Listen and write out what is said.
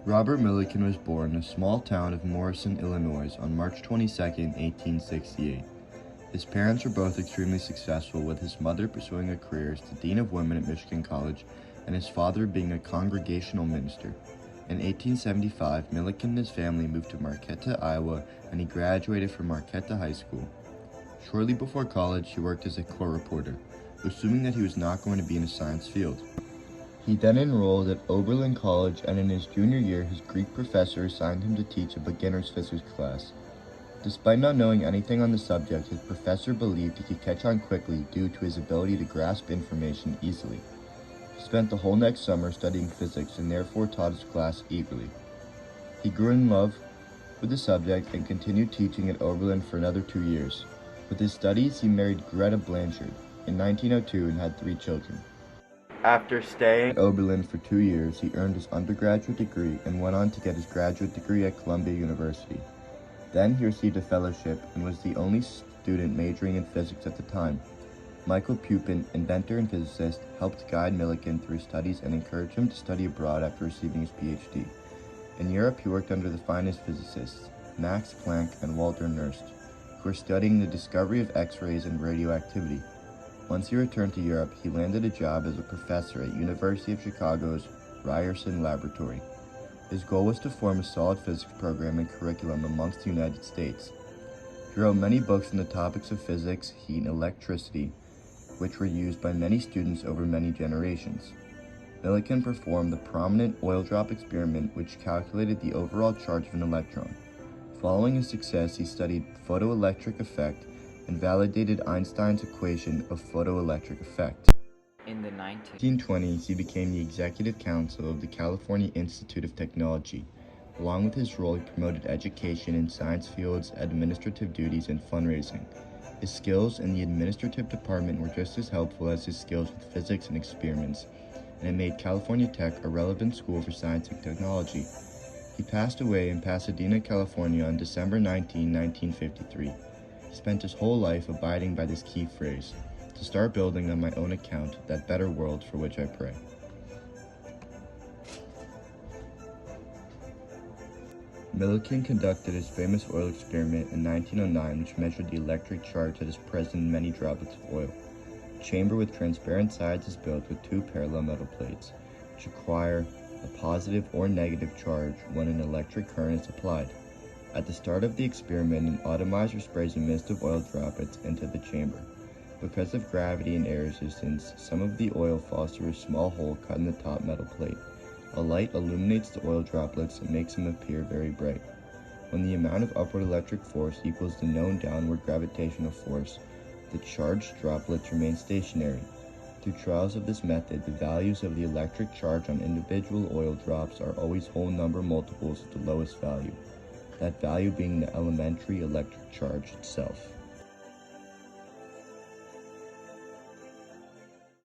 Robert Millikan was born in a small town of Morrison, Illinois on March 22, 1868. His parents were both extremely successful, with his mother pursuing a career as the Dean of Women at Michigan College and his father being a Congregational minister. In 1875, Millikan and his family moved to Marquette, Iowa, and he graduated from Marquette High School. Shortly before college, he worked as a court reporter, assuming that he was not going to be in a science field. He then enrolled at Oberlin College, and in his junior year, his Greek professor assigned him to teach a beginner's physics class. Despite not knowing anything on the subject, his professor believed he could catch on quickly due to his ability to grasp information easily. He spent the whole next summer studying physics and therefore taught his class eagerly. He grew in love with the subject and continued teaching at Oberlin for another 2 years. With his studies, he married Greta Blanchard in 1902 and had 3 children. After staying at Oberlin for 2 years, he earned his undergraduate degree and went on to get his graduate degree at Columbia University. Then he received a fellowship and was the only student majoring in physics at the time. Michael Pupin, inventor and physicist, helped guide Millikan through his studies and encouraged him to study abroad after receiving his PhD. In Europe, he worked under the finest physicists, Max Planck and Walter Nernst, who were studying the discovery of X-rays and radioactivity. Once he returned to Europe, he landed a job as a professor at University of Chicago's Ryerson Laboratory. His goal was to form a solid physics program and curriculum amongst the United States. He wrote many books on the topics of physics, heat, and electricity, which were used by many students over many generations. Millikan performed the prominent oil drop experiment, which calculated the overall charge of an electron. Following his success, he studied photoelectric effect and validated Einstein's equation of photoelectric effect. In the 1920s, he became the executive council of the California Institute of Technology. Along with his role, he promoted education in science fields, administrative duties, and fundraising. His skills in the administrative department were just as helpful as his skills with physics and experiments, and it made California Tech a relevant school for science and technology. He passed away in Pasadena, California on December 19, 1953. He spent his whole life abiding by this key phrase: to start building on my own account that better world for which I pray. Millikan conducted his famous oil experiment in 1909, which measured the electric charge that is present in many droplets of oil. A chamber with transparent sides is built with 2 parallel metal plates, which acquire a positive or negative charge when an electric current is applied. At the start of the experiment, an atomizer sprays a mist of oil droplets into the chamber. Because of gravity and air resistance, some of the oil falls through a small hole cut in the top metal plate. A light illuminates the oil droplets and makes them appear very bright. When the amount of upward electric force equals the known downward gravitational force, the charged droplets remain stationary. Through trials of this method, the values of the electric charge on individual oil drops are always whole number multiples of the lowest value, that value being the elementary electric charge itself.